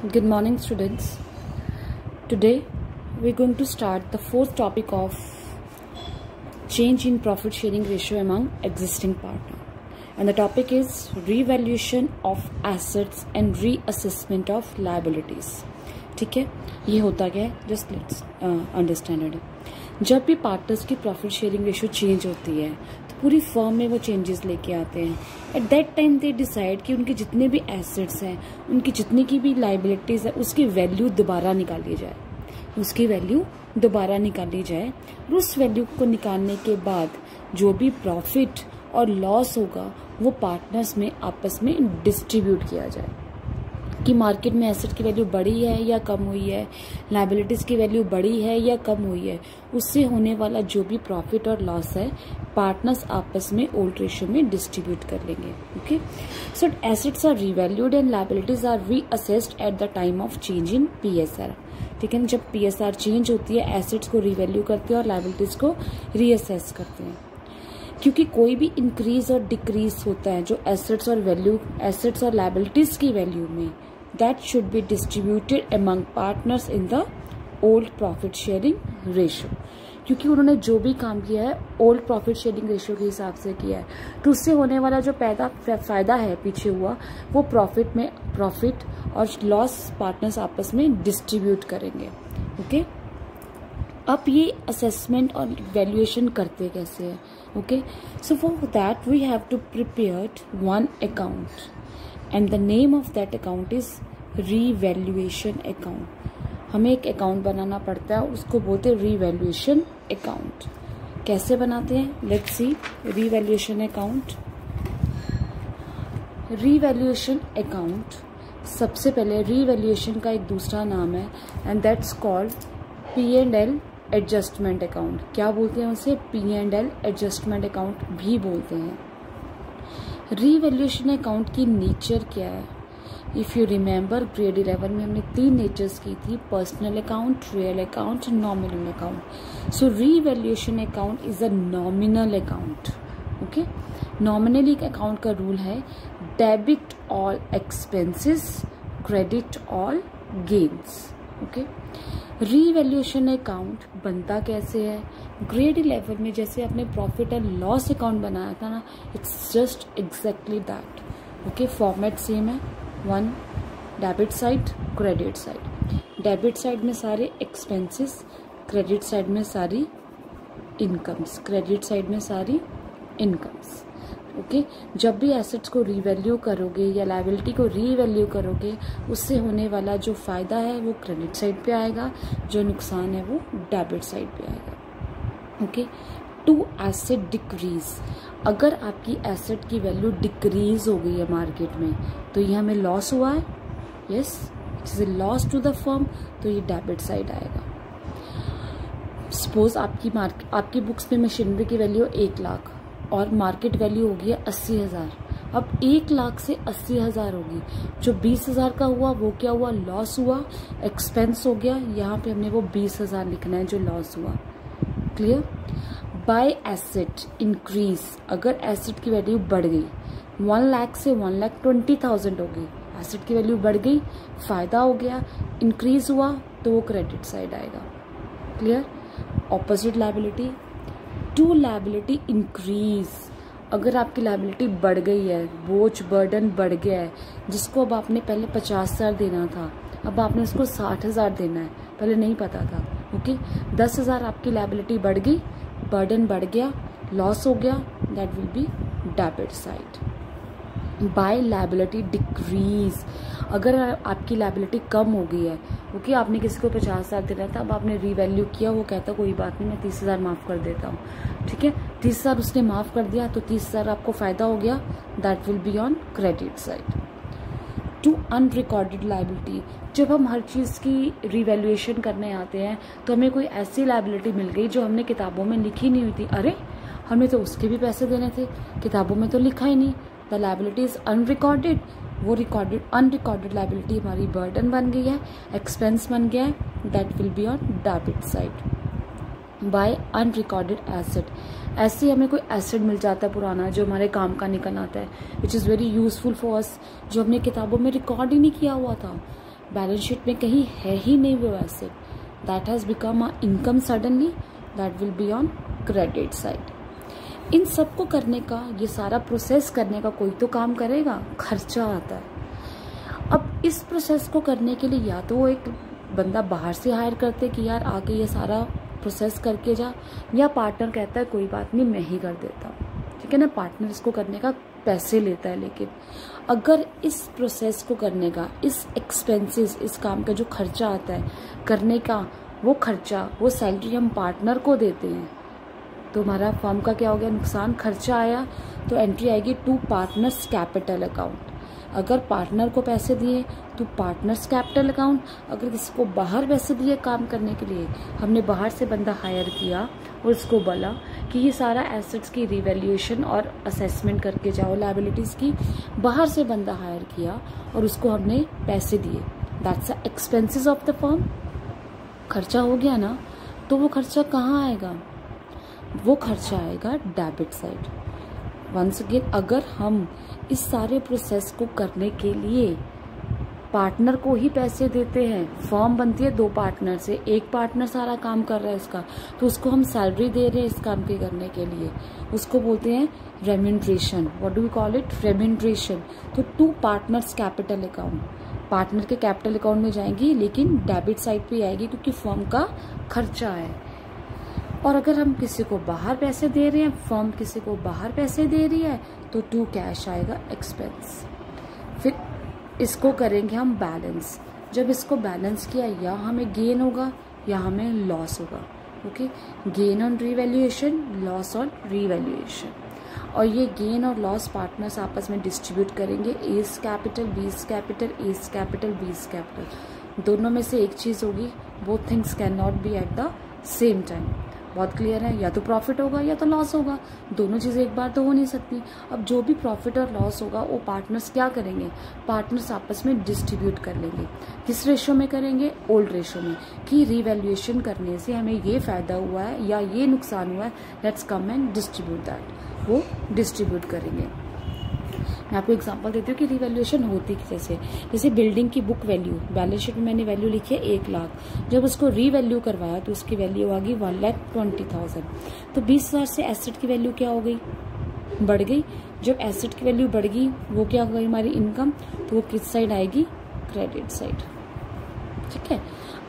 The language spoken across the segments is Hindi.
Good morning, students. Today we're going to start the fourth topic of change in profit sharing ratio among existing partners, and the topic is revaluation of assets and reassessment of liabilities. ठीक है, ये होता क्या है, जस्ट लेट्स अंडरस्टैंड इट. जब भी पार्टनर्स की प्रॉफिट शेयरिंग रेशियो चेंज होती है तो पूरी फर्म में वो चेंजेस लेके आते हैं. At that time they decide कि उनके जितने भी एसेट्स हैं, उनकी जितनी की भी लाइबिलिटीज है, उसकी वैल्यू दोबारा निकाली जाए. और उस वैल्यू को निकालने के बाद जो भी प्रॉफिट और लॉस होगा वो पार्टनर्स में आपस में डिस्ट्रीब्यूट किया जाए कि मार्केट में एसेट की वैल्यू बढ़ी है या कम हुई है, लाइबिलिटीज की वैल्यू बढ़ी है या कम हुई है. उससे होने वाला जो भी प्रॉफिट और लॉस है पार्टनर्स आपस में ओल्ड रेशियो में डिस्ट्रीब्यूट कर लेंगे. Okay, so assets are revalued and liabilities are reassessed at the time of change in PSR. ठीक है, जब पीएसआर चेंज होती है एसेट्स को रीवैल्यू करते हैं और लाइबिलिटीज को रीअसेस करते हैं. क्योंकि कोई भी इंक्रीज और डिक्रीज होता है जो एसेट्स और लाइबिलिटीज की वैल्यू में, that should be distributed among partners in the old profit sharing ratio. क्योंकि उन्होंने जो भी काम किया है ओल्ड प्रॉफिट शेयरिंग रेशियो के हिसाब से किया है, तो उससे होने वाला जो फायदा है पीछे हुआ वो प्रॉफिट और लॉस पार्टनर्स आपस में डिस्ट्रीब्यूट करेंगे. ओके, अब ये असेसमेंट और वैल्यूएशन करते कैसे है. Okay, so for that we have to prepare one account and the name of that account is revaluation account. हमें एक अकाउंट बनाना पड़ता है, उसको बोलते हैं revaluation account. कैसे बनाते हैं, let's see. revaluation account सबसे पहले revaluation का एक दूसरा नाम है and that's called P&L adjustment account. क्या बोलते हैं उसे, P&L adjustment account भी बोलते हैं. रीवैल्यूएशन अकाउंट की नेचर क्या है. इफ़ यू रिमेंबर ग्रेड 11 में हमने 3 नेचर्स की थी, personal account, real account, nominal account. So revaluation account is a nominal account. Okay, nominally account का रूल है debit all expenses, credit all gains. Okay, revaluation account बनता कैसे है. ग्रेड 11 में जैसे आपने प्रॉफिट एंड लॉस अकाउंट बनाया था ना, it's just exactly that. Okay, format same है. 1 debit side, credit side. Debit side में सारे एक्सपेंसेस, क्रेडिट साइड में सारी इनकम्स. ओके, जब भी एसेट्स को रीवैल्यू करोगे या लायबिलिटी को रीवैल्यू करोगे उससे होने वाला जो फायदा है वो क्रेडिट साइड पे आएगा, जो नुकसान है वो डेबिट साइड पे आएगा. ओके, टू एसेट डिक्रीज, अगर आपकी एसेट की वैल्यू डिक्रीज हो गई है मार्केट में तो ये हमें लॉस हुआ है. Yes, it is a loss to the firm, तो ये डेबिट साइड आएगा. सपोज आपकी बुक्स में मशीनरी की वैल्यू 1 लाख और मार्केट वैल्यू होगी 80,000. अब 1 लाख से 80,000 होगी, जो 20,000 का हुआ वो क्या हुआ, लॉस हुआ, एक्सपेंस हो गया. यहाँ पे हमने वो 20,000 लिखना है जो लॉस हुआ. क्लियर. बाय एसेट इंक्रीज, अगर एसेट की वैल्यू बढ़ गई 1 लाख से 1,20,000 हो गई, एसेट की वैल्यू बढ़ गई, फायदा हो गया, इंक्रीज हुआ, तो वो क्रेडिट साइड आएगा. Clear. Opposite liability, to liability increase, अगर आपकी लायबिलिटी बढ़ गई है, बोझ बर्डन बढ़ गया है, जिसको अब आपने पहले 50,000 देना था अब आपने उसको 60,000 देना है, पहले नहीं पता था. ओके, 10,000 आपकी लायबिलिटी बढ़ गई, बर्डन बढ़ गया, लॉस हो गया, that will be debit side. By liability decrease, अगर आपकी लायबिलिटी कम हो गई है, ओके, आपने किसी को 50,000 देना था, अब आपने रीवैल्यू किया, वो कहता कोई बात नहीं मैं 30,000 माफ़ कर देता हूँ. ठीक है, 30,000 उसने माफ़ कर दिया तो 30,000 आपको फ़ायदा हो गया, that will be on credit side. To unrecorded liability, जब हम हर चीज़ की रिवैल्यूएशन करने आते हैं तो हमें कोई ऐसी लायबिलिटी मिल गई जो हमने किताबों में लिखी नहीं हुई थी. अरे हमने तो उसके भी पैसे देने थे, किताबों में तो लिखा ही नहीं. द लायबिलिटी इज अनरिकॉर्डेड, वो अनरिकॉर्डेड लायबिलिटी हमारी बर्डन बन गई है, एक्सपेंस बन गया है, that will be on debit side. By unrecorded asset, ऐसे हमें कोई एसेट मिल जाता है पुराना जो हमारे काम का निकल आता है, which is very useful for us, जो हमने किताबों में रिकॉर्ड ही नहीं किया हुआ था. बैलेंस शीट में कहीं है ही नहीं वो asset, that has become a income suddenly, that will be on credit side. इन सब को करने का, ये सारा प्रोसेस करने का कोई तो काम करेगा, खर्चा आता है। अब इस प्रोसेस को करने के लिए या तो वो एक बंदा बाहर से हायर करते कि यार आके ये सारा प्रोसेस करके जा, या पार्टनर कहता है कोई बात नहीं मैं ही कर देता हूँ, ठीक है ना। पार्टनर इसको करने का पैसे लेता है, लेकिन अगर इस प्रोसेस को करने का, इस एक्सपेंसेस, इस काम का जो खर्चा आता है करने का, वो खर्चा, वो सैलरी हम पार्टनर को देते हैं, तो हमारा फर्म का क्या हो गया, नुकसान, खर्चा आया, तो एंट्री आएगी टू पार्टनर्स कैपिटल अकाउंट। अगर पार्टनर को पैसे दिए तो पार्टनर्स कैपिटल अकाउंट, अगर किसी को बाहर पैसे दिए काम करने के लिए, हमने बाहर से बंदा हायर किया और उसको बोला कि ये सारा एसेट्स की रिवैल्यूएशन और असेसमेंट करके जाओ, लायबिलिटीज की, बाहर से बंदा हायर किया और उसको हमने पैसे दिए, that's the expenses of the firm. खर्चा हो गया ना, तो वो खर्चा कहाँ आएगा, वो खर्चा आएगा डेबिट साइड। वंस अगेन, अगर हम इस सारे प्रोसेस को करने के लिए पार्टनर को ही पैसे देते हैं, फर्म बनती है 2 पार्टनर से, एक पार्टनर सारा काम कर रहा है इसका, तो उसको हम सैलरी दे रहे हैं इस काम के करने के लिए, उसको बोलते हैं remuneration. What do we call it, remuneration. तो 2 पार्टनर्स कैपिटल अकाउंट, पार्टनर के कैपिटल अकाउंट में जाएंगी, लेकिन डेबिट साइड पे आएगी क्योंकि फर्म का खर्चा है। और अगर हम किसी को बाहर पैसे दे रहे हैं, फर्म किसी को बाहर पैसे दे रही है, तो 2 कैश आएगा एक्सपेंस। फिर इसको करेंगे हम बैलेंस। जब इसको बैलेंस किया, या हमें गेन होगा या हमें लॉस होगा। Okay, gain on revaluation, loss on revaluation. और ये गेन और लॉस पार्टनर्स आपस में डिस्ट्रीब्यूट करेंगे, एस कैपिटल, बीस कैपिटल, एस कैपिटल, बीस कैपिटल। दोनों में से एक चीज़ होगी, both things can not be at the same time. बहुत क्लियर है, या तो प्रॉफिट होगा या तो लॉस होगा, दोनों चीज़ें एक बार तो हो नहीं सकती। अब जो भी प्रॉफिट और लॉस होगा वो पार्टनर्स क्या करेंगे, पार्टनर्स आपस में डिस्ट्रीब्यूट कर लेंगे। किस रेशो में करेंगे, ओल्ड रेशो में, कि रिवैल्यूएशन करने से हमें ये फ़ायदा हुआ है या ये नुकसान हुआ है, let's come and distribute that, वो डिस्ट्रीब्यूट करेंगे। मैं आपको एग्जांपल देती हूँ कि रिवैल्यूएशन होती कैसे। जैसे बिल्डिंग की बुक वैल्यू, बैलेंस शीट में मैंने वैल्यू लिखी है 1 लाख, जब उसको रीवैल्यू करवाया तो उसकी वैल्यू आ गई 1,20,000। तो 20,000 से एसेट की वैल्यू क्या हो गई, बढ़ गई। जब एसेट की वैल्यू बढ़ गई, वो क्या हो गई हमारी इनकम, तो वो किस साइड आएगी, क्रेडिट साइड। ठीक है,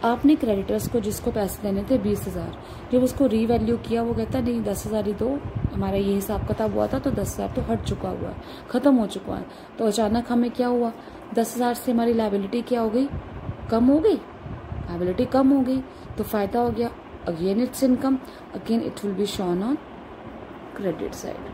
आपने क्रेडिटर्स को जिसको पैसे देने थे 20,000, जब उसको रीवैल्यू किया, वो कहता नहीं 10,000 ही दो, हमारा ये हिसाब किताब हुआ था तो 10,000 तो हट चुका हुआ है, खत्म हो चुका है। तो अचानक हमें क्या हुआ, 10,000 से हमारी लायबिलिटी क्या हो गई, कम हो गई, लायबिलिटी कम हो गई, तो फायदा हो गया। Again it's income, again it will be shown on credit side.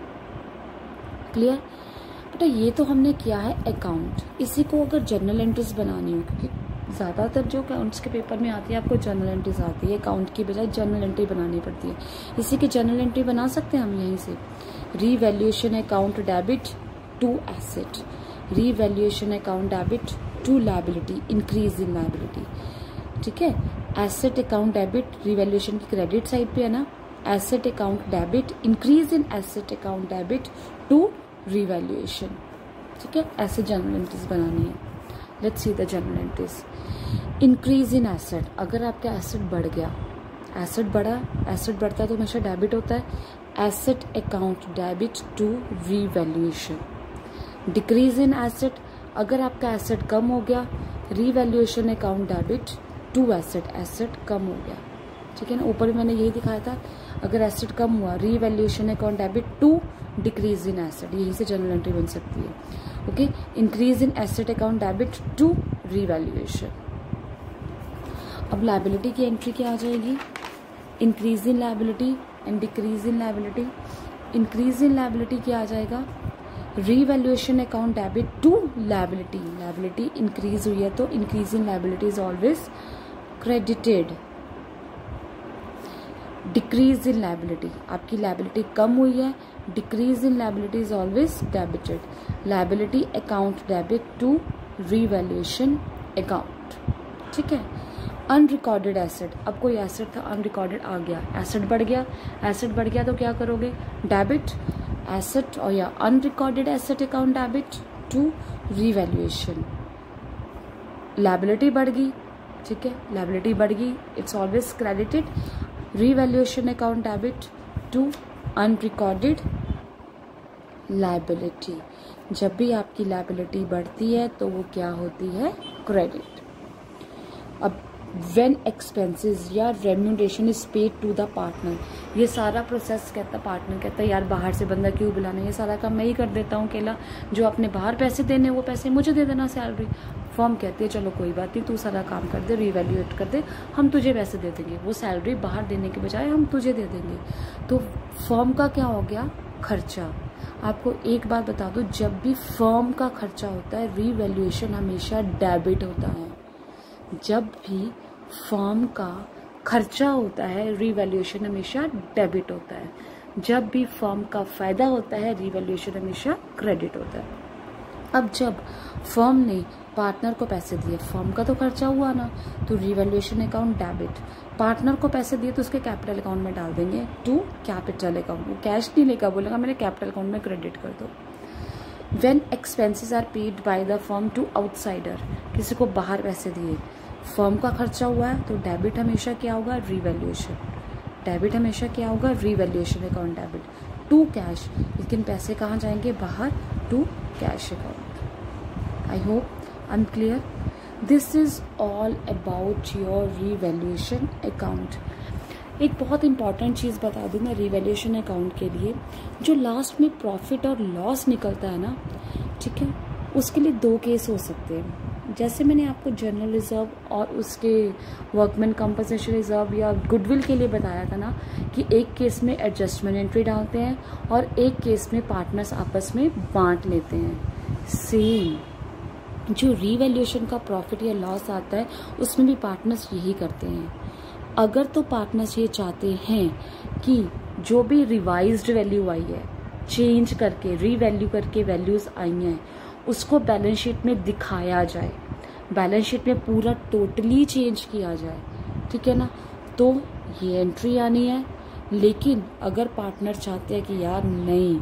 Clear बेटा, ये तो हमने किया है अकाउंट। इसी को अगर जर्नल एंट्रीज बनानी हो, क्योंकि ज़्यादातर जो अकाउंट्स के पेपर में आती है आपको जर्नल एंट्रीज आती है, अकाउंट की बजाय जर्नल एंट्री बनानी पड़ती है। इसी की जर्नल एंट्री बना सकते हैं हम यहीं से, revaluation account debit to asset, revaluation account debit to liability, increase in liability. ठीक है, एसेट अकाउंट डेबिट, रीवैल्यूएशन की क्रेडिट साइड पे है ना, asset account debit, increase in asset account debit to revaluation. ठीक है, ऐसे जर्नल एंट्रीज बनानी है। Let's see the journal entries. Increase in asset, अगर आपका एसेट बढ़ गया, एसेट बढ़ा, एसेट बढ़ता है तो हमेशा डेबिट होता है, asset account debit to revaluation. Decrease in asset, अगर आपका एसेट कम हो गया, revaluation account debit to asset, asset कम हो गया। ठीक है ना, ऊपर भी मैंने यही दिखाया था, अगर एसेट कम हुआ, revaluation account debit to decrease in asset, यहीं से जर्नल एंट्री बन सकती है। Okay, increase in asset account debit to revaluation. अब लायबिलिटी की एंट्री क्या आ जाएगी, increase in liability and decrease in liability. Increase in liability क्या आ जाएगा, revaluation account debit to liability, liability increase हुई है तो increase in liability is always credited. Decrease in liability, आपकी लायबिलिटी कम हुई है, decrease in liability is always debited, liability account debit to revaluation account. ठीक है, अनरिकॉर्डेड एसेट, अब कोई एसेट था अनरिकॉर्डेड आ गया, एसेट बढ़ गया, एसेट बढ़ गया तो क्या करोगे, डेबिट एसेट और या unrecorded asset account debit to revaluation. Liability बढ़ गई, ठीक है, लायबिलिटी बढ़ गई, it's always credited. Revaluation account debit to unrecorded liability. जब भी आपकी लायबिलिटी बढ़ती है तो वो क्या होती है, क्रेडिट। अब व्हेन एक्सपेंसेस या remuneration is paid to the partner, ये सारा प्रोसेस कहता पार्टनर कहता है यार बाहर से बंदा क्यों बुलाना, ये सारा काम मैं ही कर देता हूँ अकेला, जो अपने बाहर पैसे देने वो पैसे मुझे दे देना सैलरी। फर्म कहती है चलो कोई बात नहीं, तू सारा काम कर दे, रीवैल्यूएट कर दे, हम तुझे पैसे दे देंगे, वो सैलरी बाहर देने के बजाय हम तुझे दे देंगे। तो फर्म का क्या हो गया, खर्चा। आपको एक बात बता दूं, जब भी फर्म का खर्चा होता है रीवैल्यूएशन हमेशा डेबिट होता है। जब भी फर्म का खर्चा होता है रीवैल्यूएशन हमेशा डेबिट होता है। जब भी फर्म का फायदा होता है रीवैल्यूएशन हमेशा क्रेडिट होता है। अब जब फर्म ने पार्टनर को पैसे दिए, फर्म का तो खर्चा हुआ ना, तो रीवैल्यूएशन अकाउंट डेबिट। पार्टनर को पैसे दिए तो उसके कैपिटल अकाउंट में डाल देंगे टू कैपिटल अकाउंट। वो कैश नहीं लेगा, बोलेगा मेरे कैपिटल अकाउंट में क्रेडिट कर दो। When expenses are paid by the firm to outsider, किसी को बाहर पैसे दिए, फर्म का खर्चा हुआ है तो डेबिट हमेशा क्या होगा, रीवैल्यूएशन। डेबिट हमेशा क्या होगा, revaluation account debit to cash. लेकिन पैसे कहाँ जाएंगे, बाहर, to cash account. I hope I am clear. This is all about your revaluation account. एक बहुत इंपॉर्टेंट चीज़ बता दूं मैं रीवैल्यूएशन अकाउंट के लिए, जो लास्ट में प्रॉफिट और लॉस निकलता है ना, ठीक है, उसके लिए दो केस हो सकते हैं। जैसे मैंने आपको जनरल रिजर्व और उसके वर्कमैन कंपनसेशन रिजर्व या गुडविल के लिए बताया था ना, कि एक केस में एडजस्टमेंट एंट्री डालते हैं और एक केस में पार्टनर्स आपस में बांट लेते हैं। सेम जो रीवैल्यूएशन का प्रॉफिट या लॉस आता है उसमें भी पार्टनर्स यही करते हैं। अगर तो पार्टनर्स ये चाहते हैं कि जो भी रिवाइज्ड वैल्यू आई है, चेंज करके रीवैल्यू करके वैल्यूज आई हैं, उसको बैलेंस शीट में दिखाया जाए, बैलेंस शीट में पूरा टोटली चेंज किया जाए, ठीक है ना, तो ये एंट्री आनी है। लेकिन अगर पार्टनर चाहते हैं कि यार नहीं,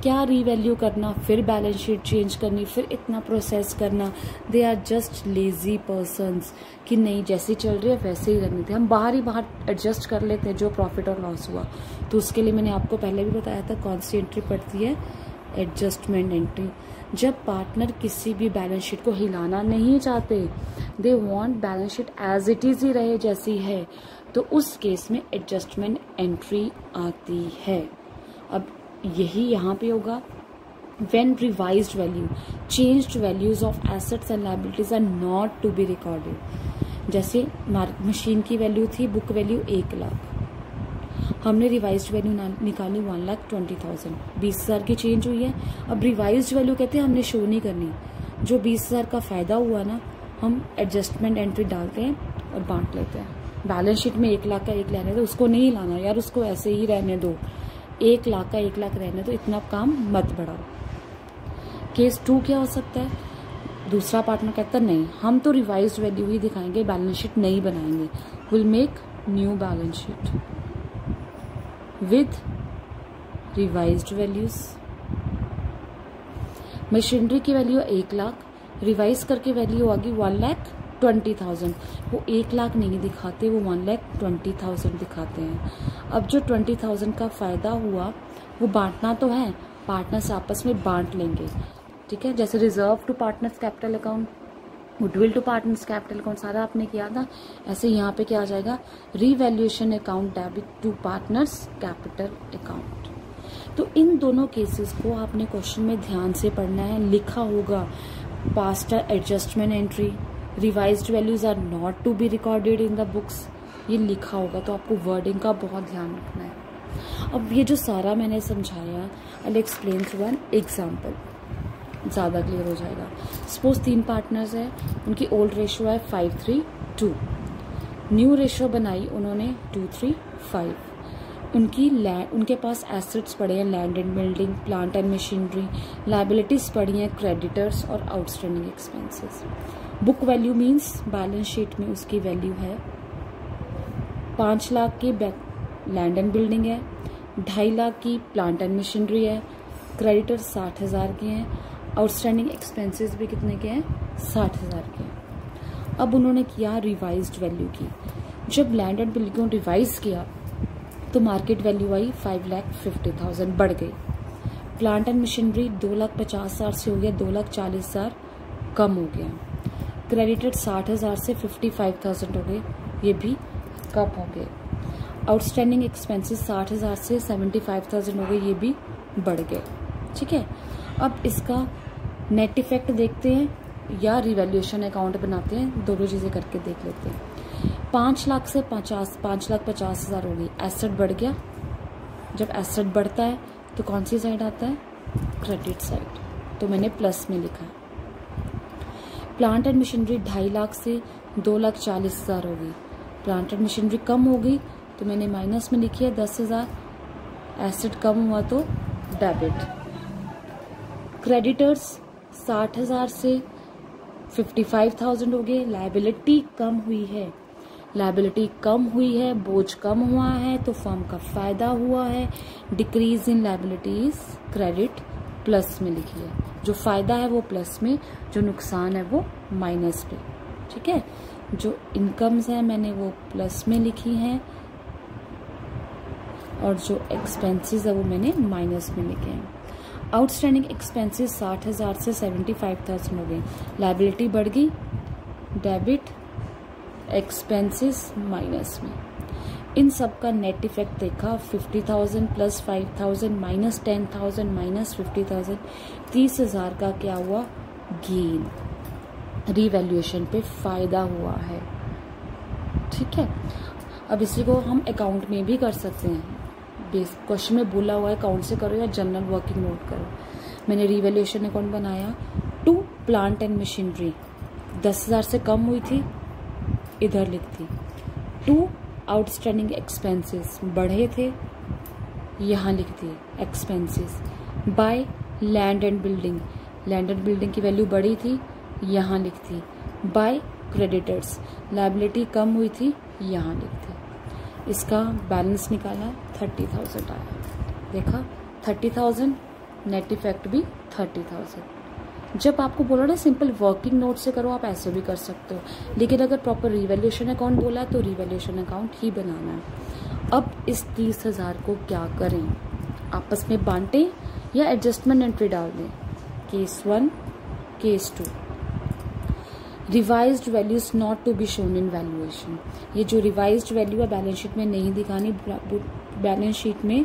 क्या रीवैल्यू करना, फिर बैलेंस शीट चेंज करनी, फिर इतना प्रोसेस करना, they are just lazy persons, कि नहीं जैसे चल रही है वैसे ही रहने थे, हम बाहर ही बाहर एडजस्ट कर लेते हैं जो प्रॉफिट और लॉस हुआ। तो उसके लिए मैंने आपको पहले भी बताया था कौन सी एंट्री पड़ती है, एडजस्टमेंट एंट्री। जब पार्टनर किसी भी बैलेंस शीट को हिलाना नहीं चाहते, they want balance sheet as it is ही रहे जैसी है, तो उस केस में एडजस्टमेंट एंट्री आती है। अब यही यहाँ पे होगा, when revised value, changed values of assets and liabilities are not to be recorded. जैसे मशीन की वैल्यू थी, बुक वैल्यू 1 लाख, हमने रिवाइज्ड वैल्यू निकाली 1,20,000, 20,000 की चेंज हुई है। अब रिवाइज्ड वैल्यू कहते हैं हमने शो नहीं करनी, जो 20,000 का फायदा हुआ ना, हम एडजस्टमेंट एंट्री डालते हैं और बांट लेते हैं। बैलेंस शीट में 1 लाख का 1 रहने दो, उसको नहीं लाना यार, उसको ऐसे ही रहने दो, 1 लाख का 1 लाख रहने दो, इतना काम मत बढ़ाओ। केस 2 क्या हो सकता है, दूसरा पार्टनर कहता है नहीं, हम तो रिवाइज्ड वैल्यू ही दिखाएंगे, बैलेंस शीट नहीं बनाएंगे, will make new balance sheet with revised values। Machinery की वैल्यू 1 लाख, रिवाइज करके वैल्यू आ गई 1,20,000। वो 1 लाख नहीं दिखाते, वो 1,20,000 दिखाते हैं। अब जो 20,000 का फायदा हुआ वो बांटना तो है, पार्टनर्स आपस में बांट लेंगे, ठीक है। जैसे reserve to partners capital account, goodwill to partners capital account, सारा आपने किया था। ऐसे यहाँ पे क्या आ जाएगा, revaluation account debit to partners capital account. तो इन दोनों केसेस को आपने क्वेश्चन में ध्यान से पढ़ना है। लिखा होगा past adjustment entry, revised values are not to be recorded in the books, ये लिखा होगा, तो आपको वर्डिंग का बहुत ध्यान रखना है। अब ये जो सारा मैंने समझाया, I will explain through an example, ज़्यादा क्लियर हो जाएगा। सपोज 3 पार्टनर्स है, उनकी ओल्ड रेशियो है 5:3:2, न्यू रेशियो बनाई उन्होंने 2:3:5। उनके पास एसेट्स पड़े हैं, land and building, plant and machinery, liabilities पड़ी हैं, क्रेडिटर्स और outstanding expenses. Book value means balance sheet में उसकी वैल्यू है 5 लाख की लैंड एंड बिल्डिंग है, 2.5 लाख की प्लांट एंड मशीनरी है, क्रेडिटर 60,000 के हैं, आउटस्टैंडिंग एक्सपेंसेस भी कितने के हैं, 60,000 के हैं। अब उन्होंने किया रिवाइज्ड वैल्यू की। जब लैंड एंड बिल्डिंग को रिवाइज किया तो मार्केट वैल्यू आई 5,50,000 बढ़ गई। प्लांट एंड मशीनरी 2,50,000 से हो गया 2,40,000 कम हो गया। क्रेडिटेड 60,000 से 55,000 हो गए, ये भी कम हो गए। आउटस्टैंडिंग एक्सपेंसेस 60,000 से 75,000 हो गए, ये भी बढ़ गए। ठीक है, अब इसका नेट इफेक्ट देखते हैं या रिवैल्यूएशन अकाउंट बनाते हैं, दोनों चीजें करके देख लेते हैं। 5 लाख से 5,50,000 हो गई, एसेट बढ़ गया। जब एसेट बढ़ता है तो कौन सी साइड आता है? क्रेडिट साइड, तो मैंने प्लस में लिखा है। प्लांट एंड मशीनरी 2.5 लाख से 2,40,000 हो गई, प्लांट एंड मशीनरी कम हो गई तो मैंने माइनस में लिखी है 10,000। एसेट कम हुआ तो डेबिट। क्रेडिटर्स 60,000 से 55,000 हो गए, लायबिलिटी कम हुई है। लायबिलिटी कम हुई है, बोझ कम हुआ है तो फर्म का फायदा हुआ है। Decrease in liabilities credit plus में लिखी है, जो फायदा है वो प्लस में, जो नुकसान है वो माइनस पे। ठीक है, जो इनकम्स है मैंने वो प्लस में लिखी हैं और जो एक्सपेंसेस है वो मैंने माइनस में लिखे हैं। आउटस्टैंडिंग एक्सपेंसेस 60,000 से 75,000 हो गए, लायबिलिटी बढ़ गई, डेबिट, एक्सपेंसेस माइनस में। इन सब का नेट इफेक्ट देखा, 50,000 प्लस 5,000 माइनस 10,000 माइनस 50,000, 30,000 का क्या हुआ? गेन, रिवैल्यूएशन पे फायदा हुआ है। ठीक है, अब इसी को हम अकाउंट में भी कर सकते हैं। क्वेश्चन में बोला हुआ है अकाउंट से करो या जनरल वर्किंग नोट करो। मैंने रिवैल्यूएशन अकाउंट बनाया टू प्लांट एंड मशीनरी, 10,000 से कम हुई थी, इधर लिखती। टू आउटस्टैंडिंग एक्सपेंसेस बढ़े थे, यहाँ लिखती expenses. By land and building, land and building की वैल्यू बढ़ी थी, यहाँ लिखती। बाय क्रेडिटर्स, लायबिलिटी कम हुई थी, यहाँ लिखती। इसका बैलेंस निकाला, 30,000 आया। देखा 30,000, नेट इफेक्ट भी 30,000। जब आपको बोला ना सिंपल वर्किंग नोट से करो, आप ऐसे भी कर सकते हो, लेकिन अगर प्रॉपर रिवैल्यूएशन अकाउंट बोला तो रिवैल्यूएशन अकाउंट ही बनाना है। अब इस 30,000 को क्या करें? आपस में बांटें या एडजस्टमेंट एंट्री डाल दें? Case 1, case 2। Revised values not to be shown in valuation. ये जो रिवाइज्ड वैल्यू है बैलेंस शीट में नहीं दिखानी, बैलेंस शीट में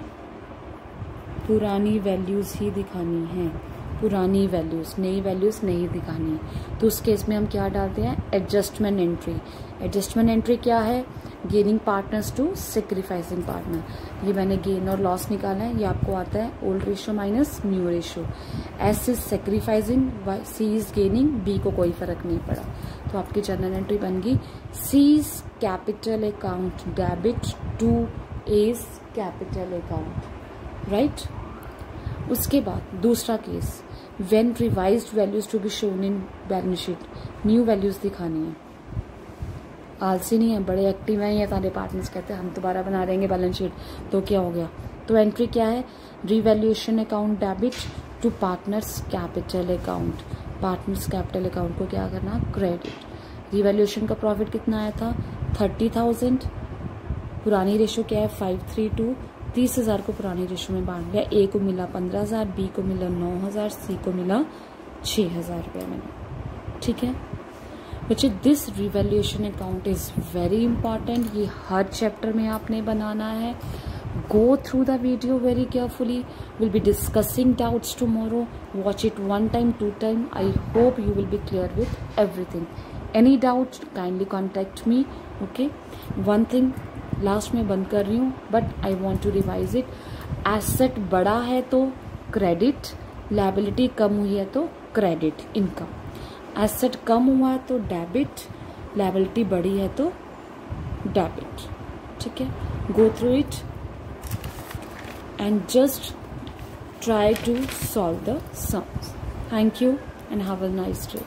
पुरानी वैल्यूज ही दिखानी है, पुरानी वैल्यूज, नई वैल्यूज नहीं दिखानी। तो उस केस में हम क्या डालते हैं? Adjustment entry. एडजस्टमेंट एंट्री क्या है? Gaining partners to sacrificing partner. ये मैंने गेन और लॉस निकाला है, ये आपको आता है old ratio minus new ratio. S is sacrificing, C is gaining, B को कोई फर्क नहीं पड़ा। तो आपकी जर्नल एंट्री बन गई C's capital account debit to A's capital account, right. उसके बाद दूसरा case, when revised values to be shown in balance sheet, new values दिखानी है। आलसी नहीं है, बड़े एक्टिव हैं ये सारे पार्टनर्स, कहते हैं हम दोबारा बना देंगे बैलेंस शीट, तो क्या हो गया? तो एंट्री क्या है? Revaluation account debit to partners capital account. Partners capital account को क्या करना? क्रेडिट। रिवैल्यूएशन का प्रॉफिट कितना आया था? 30,000। पुरानी रेशियो क्या है? 5:3:2। 30,000 को पुरानी रेशियो में बांट लिया। ए को मिला 15,000, बी को मिला 9,000, सी को मिला 6,000 रुपया मैंने। ठीक है बच्चे, this revaluation account is very important. ये हर चैप्टर में आपने बनाना है। Go through the video very carefully. Will be discussing doubts tomorrow. Watch it 1 time 2 time. I hope you will be clear with everything. Any doubt, kindly contact me. Okay. One thing last में बंद कर रही हूँ, but I want to revise it. Asset बड़ा है तो क्रेडिट, लायबिलिटी कम हुई है तो क्रेडिट इनकम। एसेट कम हुआ है तो डेबिट, लायबिलिटी बढ़ी है तो डेबिट। ठीक है, go through it and just try to solve the sums. Thank you and have a nice day.